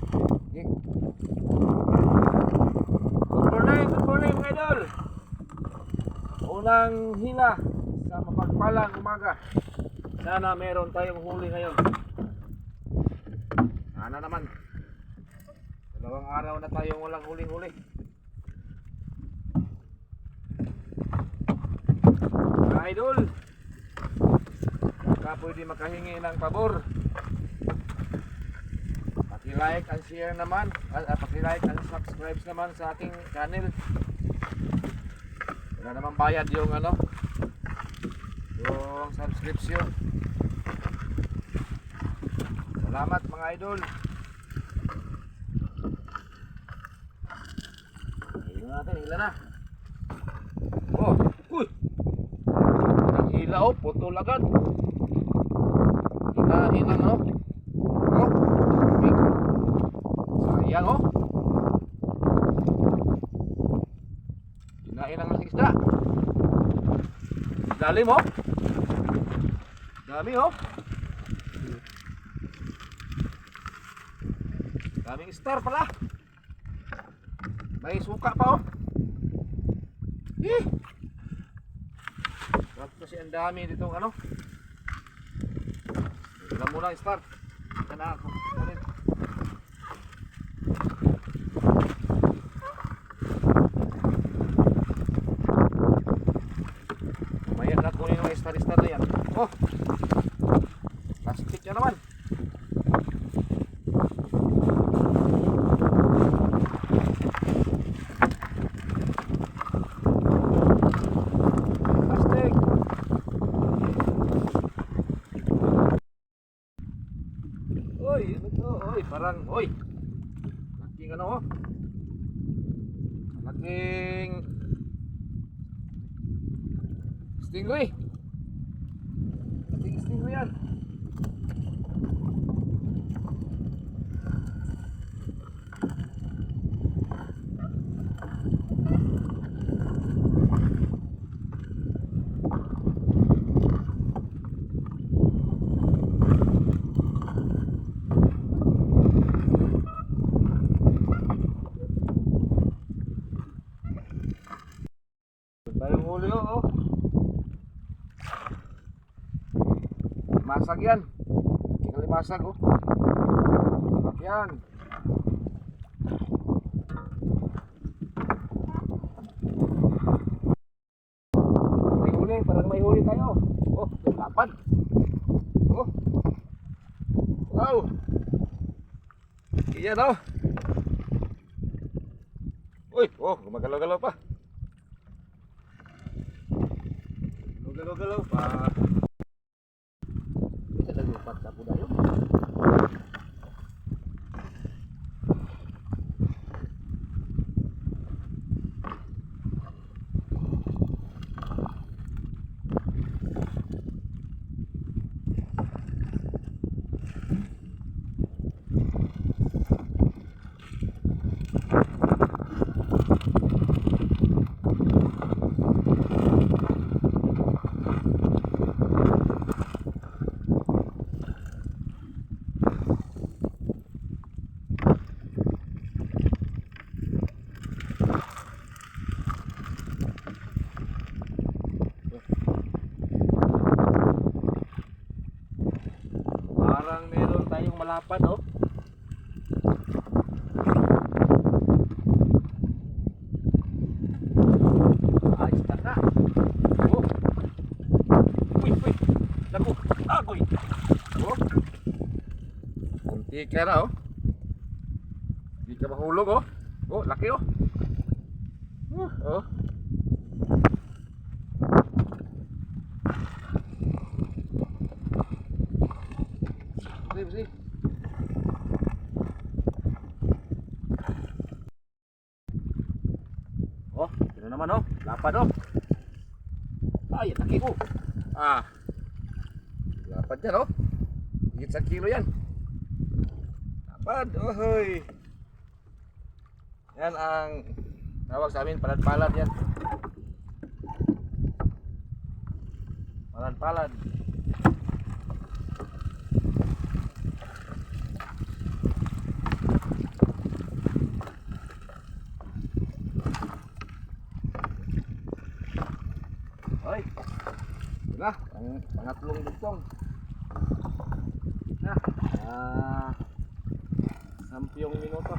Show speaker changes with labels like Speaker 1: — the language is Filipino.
Speaker 1: Good morning mga idol. Unang hila sa mapagpalang umaga. Sana meron tayong huli ngayon. Sana naman. Dalawang araw na tayong walang huli-huli. Mga idol, baka pwede makahingi ng pabor. Paki-like and share naman, paki-like and subscribe naman sa ating channel. Wala naman bayad yung yung subscription. Salamat mga idol. Hila natin, hila na. Oh, uy! Ang hila oh, putol agad. Hinahin lang oh. Oh, sayang oh. Hinahin lang ang isda. Dalim oh. Dami oh. Daming star pala. May suka pa oh. Kasi ang dami dito Alam mo na start. Kana ako. Maya na kunin yung star na yan. Oh. Plastic na naman. Parang, oy, laking laking stingray. Laking stingray yan. Tayong huli oh. Masag yan. Kikali masag oh. Masag yan. May huli, parang may huli tayo. Oh, lapad. Oh. Wow. Iyan oh. Uy, oh, gumagalaw-galaw pa. Galaw-galaw pa. Bisa naglupat sa pudayo. Parang meron tayong malapad oh. Ayos na. Oh. Uy, uy. Naku, agoy. Oh. Kunti kera oh. Hindi ka mahulog oh. Oh, laki oh. Oh. Bersih. Oh, ito naman oh, lapad oh. Ay, laki ko. Lapad yan oh. Higit sa kilo yan. Lapad, ohoy. Yan ang tawag sa amin, palad-palad yan. Palad-palad. Diba? Pangatlong dugtong. Na. 10 minuto.